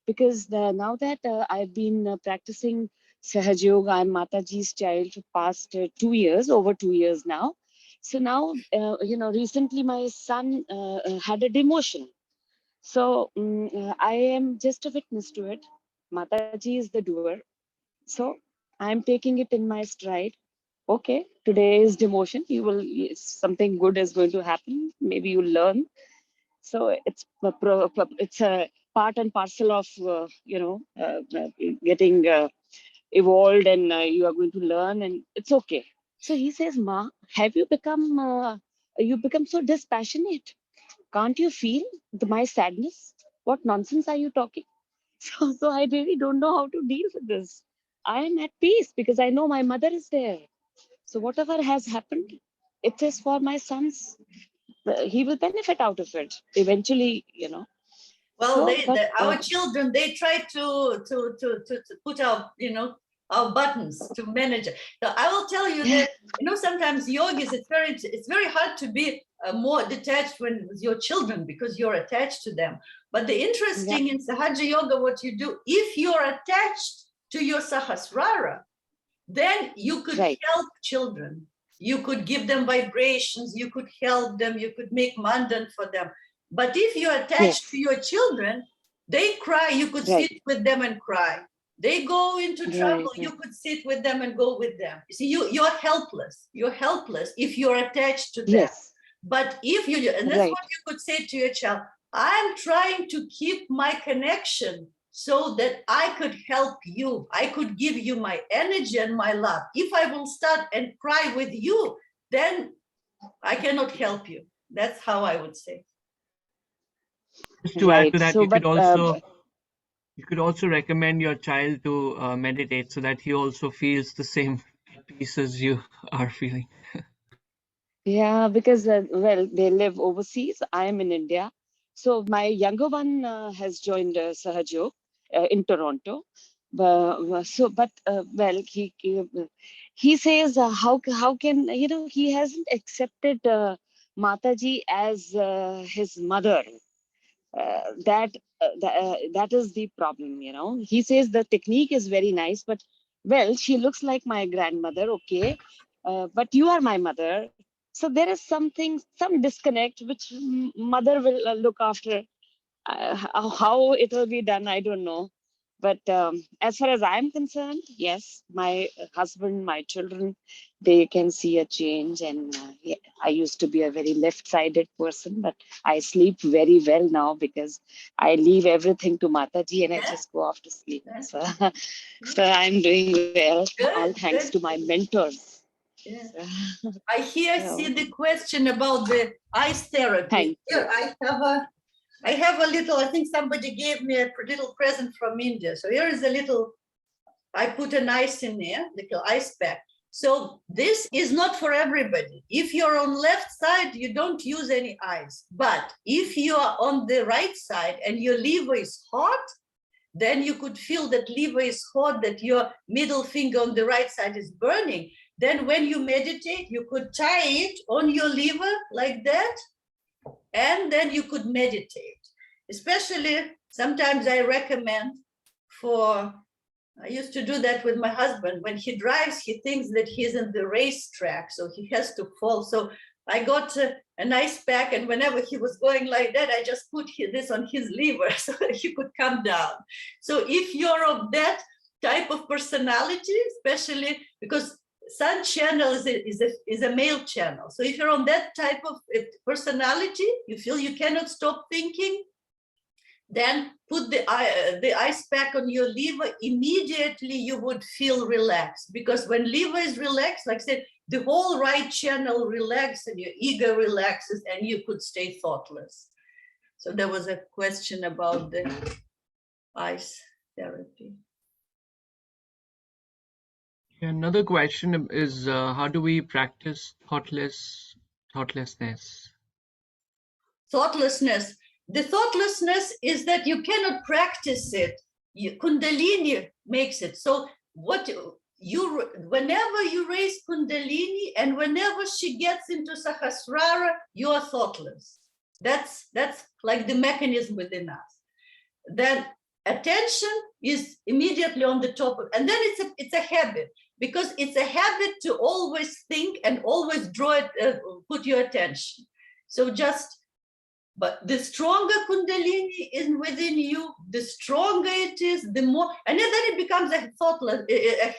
because now that I've been practicing Sahaj Yoga, I'm Mataji's child for past 2 years, over 2 years now. So now, recently my son had a demotion. So I am just a witness to it. Mataji is the doer. So I'm taking it in my stride. Okay, today is demotion. Something good is going to happen. Maybe you learn. So it's a part and parcel of getting evolved, and you are going to learn, and it's okay. So he says, Ma, have you become so dispassionate? Can't you feel my sadness? What nonsense are you talking? So I really don't know how to deal with this. I am at peace because I know my mother is there. So whatever has happened, it is for my son's. He will benefit out of it eventually, Well, So, but our children, they try to put out, our buttons to manage it. So I will tell you that, sometimes yogis, it's very hard to be more detached with your children because you're attached to them. But the interesting in Sahaja Yoga, what you do, if you're attached to your Sahasrara, then you could help children. You could give them vibrations, you could help them, you could make mandan for them. But if you're attached to your children, they cry, you could sit with them and cry. They go into trouble, you could sit with them and go with them. You see, you're helpless. You're helpless if you're attached to them. But if you, and that's what you could say to your child, I'm trying to keep my connection so that I could help you. I could give you my energy and my love. If I will start and cry with you, then I cannot help you. That's how I would say. Just to add to that, you could also recommend your child to meditate so that he also feels the same peace as you are feeling. Yeah, because they live overseas. I am in India, so my younger one has joined Sahaj Yoga in Toronto. He says how can he hasn't accepted Mataji as his mother. That is the problem. He says the technique is very nice, but she looks like my grandmother. Okay, but you are my mother. So there is some disconnect, which mother will look after. How it will be done, I don't know. But as far as I'm concerned, yes, my husband, my children, they can see a change. And I used to be a very left-sided person, but I sleep very well now because I leave everything to Mataji and I just go off to sleep. So, so I'm doing well, all thanks to my mentors. Yeah. I see the question about the ice therapy. Here, I have a little, I think somebody gave me a little present from India. So here is a little, I put an ice in there, little ice pack. So this is not for everybody. If you're on left side, you don't use any ice. But if you are on the right side and your liver is hot, then you could feel that liver is hot, that your middle finger on the right side is burning. Then when you meditate, you could tie it on your liver like that. and then you could meditate. Especially, sometimes I recommend I used to do that with my husband. When he drives, he thinks that he's in the racetrack, so he has to fall. So I got a nice pack, and whenever he was going like that, I just put this on his lever so that he could come down. So if you're of that type of personality, especially because sun channel is a male channel. So if you're on that type of personality, you feel you cannot stop thinking, then put the ice pack on your liver. Immediately you would feel relaxed, because when liver is relaxed, like I said, the whole right channel relaxes and your ego relaxes, and you could stay thoughtless. So there was a question about the ice therapy. Another question is, how do we practice thoughtlessness? Thoughtlessness. The thoughtlessness is that you cannot practice it. Kundalini makes it. So whenever you raise Kundalini and whenever she gets into Sahasrara, you are thoughtless. That's like the mechanism within us. Then attention is immediately on the top of, and then it's a habit, because it's a habit to always think and always draw it, put your attention. So but the stronger Kundalini is within you, the stronger it is, the more, and then it becomes a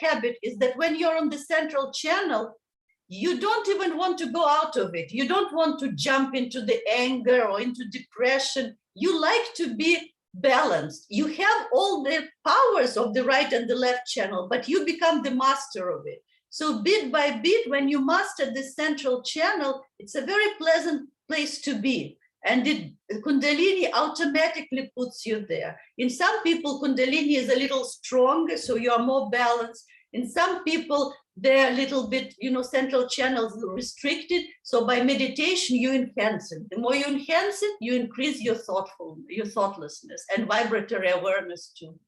habit, is that when you're on the central channel, you don't even want to go out of it. You don't want to jump into the anger or into depression. You like to be balanced. You have all the powers of the right and the left channel, but you become the master of it. So bit by bit, when you master the central channel, it's a very pleasant place to be. And Kundalini automatically puts you there. In some people, Kundalini is a little stronger, so you are more balanced. In some people, they're a little bit, central channels restricted. So by meditation, you enhance it. The more you enhance it, you increase your thoughtlessness and vibratory awareness too.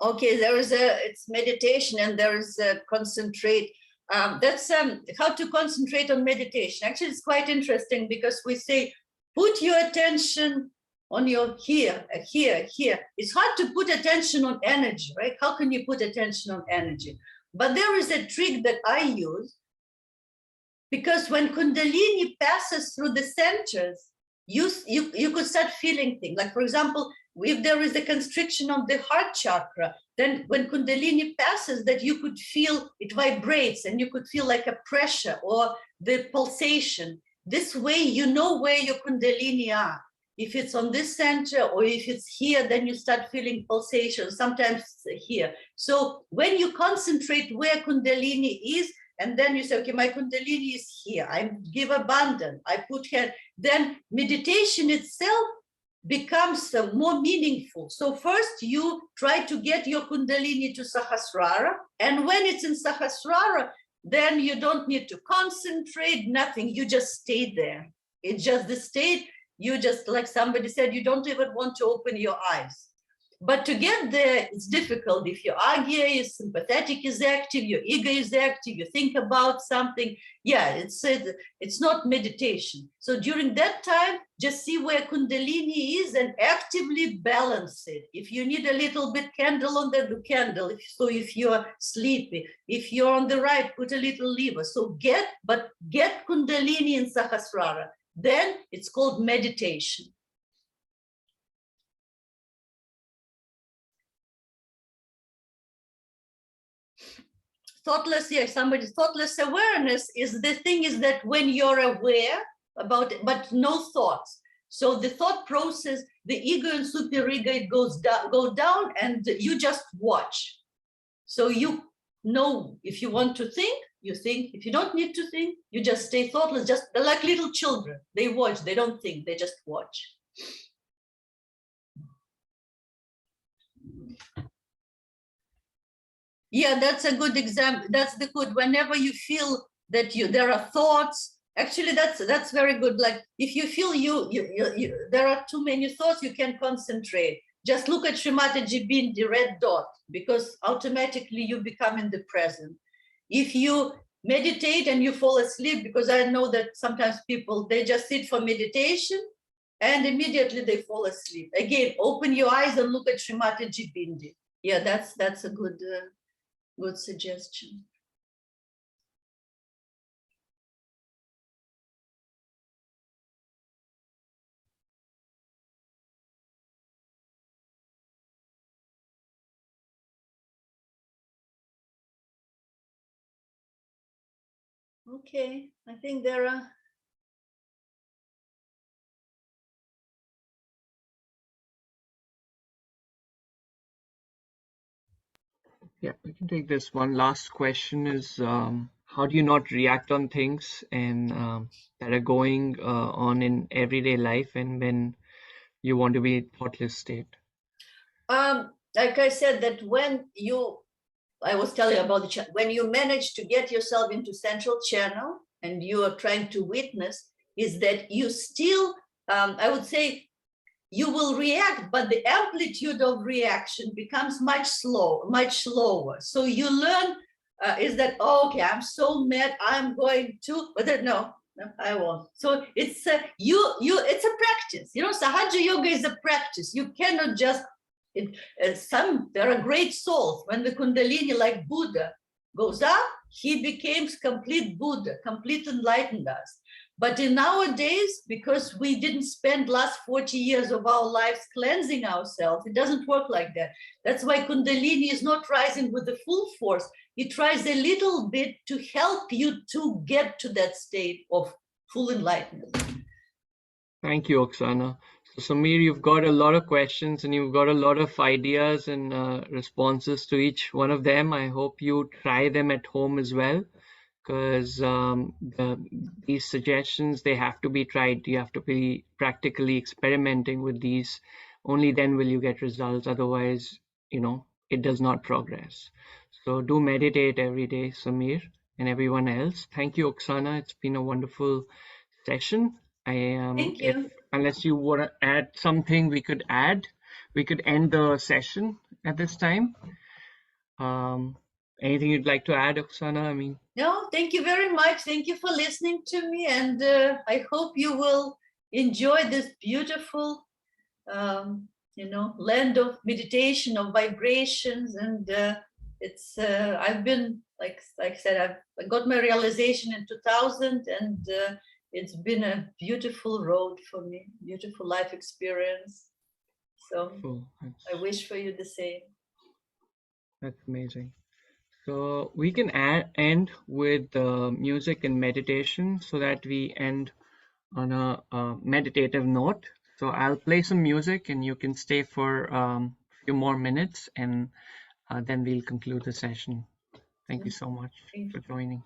Okay, it's meditation, and there is a concentrate. That's how to concentrate on meditation. Actually, it's quite interesting, because we say, put your attention on your here. It's hard to put attention on energy, right? How can you put attention on energy? But there is a trick that I use, because when Kundalini passes through the centers, you could start feeling things. Like, for example, if there is a constriction of the heart chakra, then when Kundalini passes, that you could feel it vibrates, and you could feel like a pressure or the pulsation. This way, you know where your Kundalini are. If it's on this center or if it's here, then you start feeling pulsation, sometimes here. So when you concentrate where Kundalini is, and then you say, okay, my Kundalini is here, I give abundance, I put here, then meditation itself becomes more meaningful. So first you try to get your Kundalini to Sahasrara, and when it's in Sahasrara, then you don't need to concentrate, nothing, you just stay there. It's just the state, you just, like somebody said, you don't even want to open your eyes. But to get there, it's difficult. If your agya is sympathetic is active, your ego is active, you think about something, yeah, it's not meditation. So during that time, just see where Kundalini is and actively balance it. If you need a little bit candle on there, do candle. If you're sleepy, if you're on the right, put a little lever. So get Kundalini in Sahasrara. Then it's called meditation. Thoughtless awareness is the thing, is that when you're aware about it, but no thoughts. So the thought process, the ego and superego, it go down, and you just watch. So you know, if you want to think, you think. If you don't need to think, you just stay thoughtless. They're like little children. They watch, they don't think, they just watch. Yeah, that's a good example. That's the good. Whenever you feel that there are thoughts, Actually, that's very good. Like if you feel you there are too many thoughts, you can concentrate. Just look at Shrimataji being the red dot, because automatically you become in the present. If you meditate and you fall asleep, because I know that sometimes people, they just sit for meditation and immediately they fall asleep. Again, open your eyes and look at Shrimataji Bindi. Yeah, that's a good suggestion. Okay, I think there are. Yeah, we can take this one. Last question is, how do you not react on things and that are going on in everyday life, and when you want to be in thoughtless state? Like I said, that when you, I was telling you about the when you manage to get yourself into central channel and you are trying to witness, is that you still, I would say, you will react, but the amplitude of reaction becomes much slower. So you learn, is that, oh, okay, I'm so mad, I'm going to, but then, no, I won't. So it's it's a practice. You know, Sahaja Yoga is a practice. You cannot just it, there are great souls. When the Kundalini, like Buddha, goes up, he becomes complete Buddha, complete enlightened us. But in nowadays, because we didn't spend last 40 years of our lives cleansing ourselves, it doesn't work like that. That's why Kundalini is not rising with the full force. It tries a little bit to help you to get to that state of full enlightenment. Thank you, Oksana. So, Samir, you've got a lot of questions and you've got a lot of ideas and responses to each one of them. I hope you try them at home as well, because these suggestions, they have to be tried. You have to be practically experimenting with these. Only then will you get results. Otherwise, it does not progress. So do meditate every day, Samir, and everyone else. Thank you, Oksana. It's been a wonderful session. I Thank if you. unless you want to add something, we could end the session at this time. Um, Anything you'd like to add, Oksana? I mean, No, thank you very much. Thank you for listening to me. And I hope you will enjoy this beautiful, land of meditation, of vibrations. And I've been, like I said, I got my realization in 2000, and it's been a beautiful road for me, beautiful life experience. So cool. I wish for you the same. That's amazing. So we can end with music and meditation so that we end on a meditative note. So I'll play some music and you can stay for a few more minutes, and then we'll conclude the session. Thank you so much Thank for you. joining.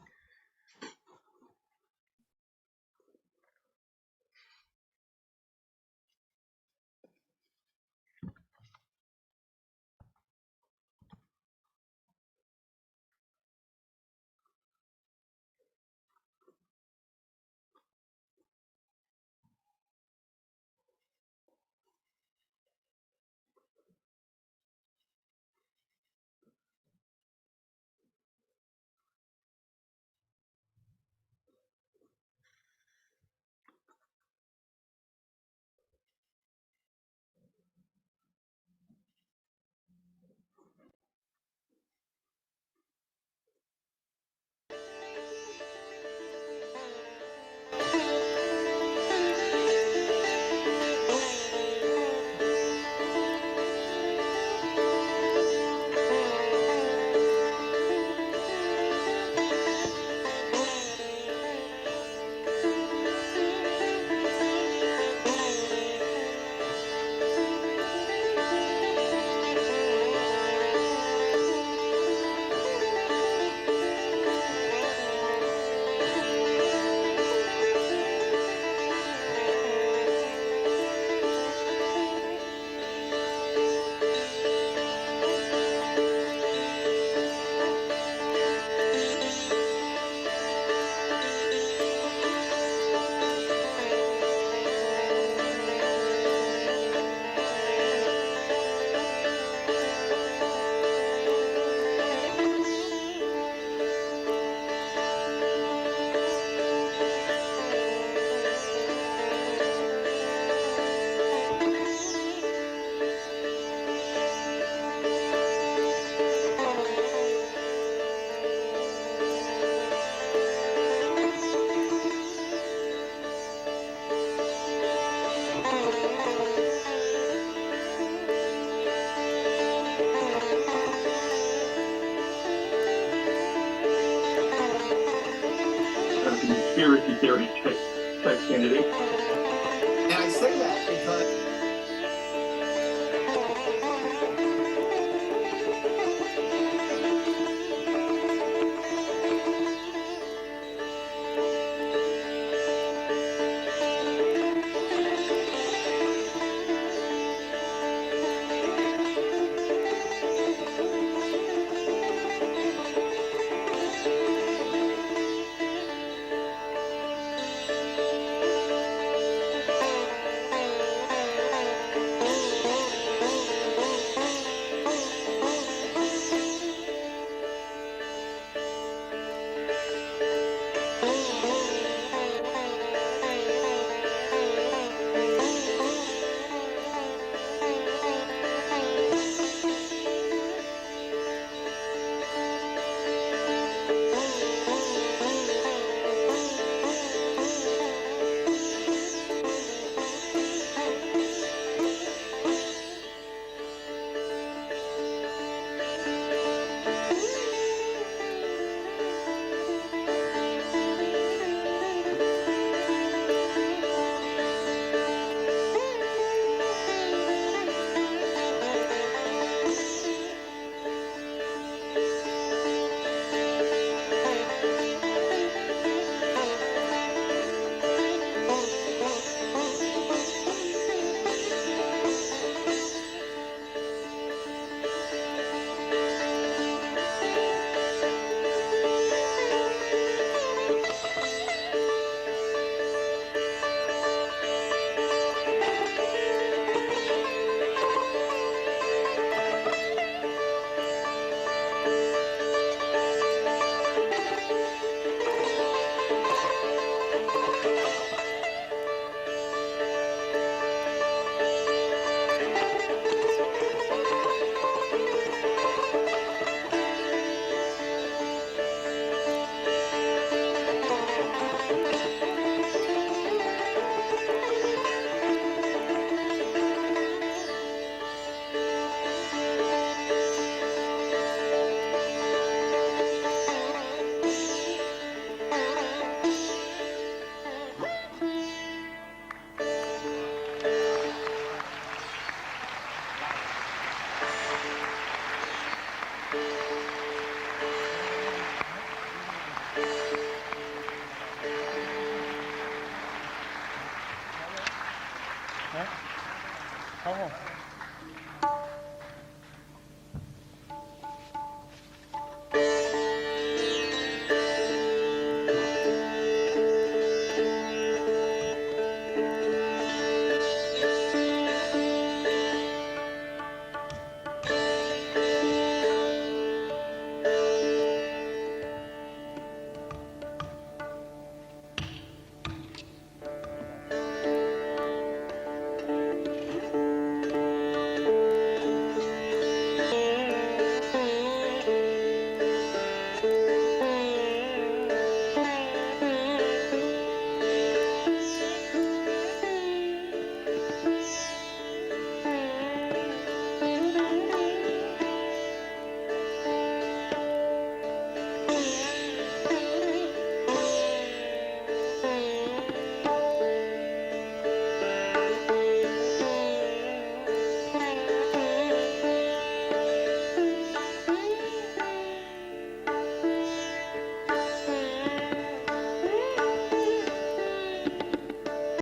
very strict.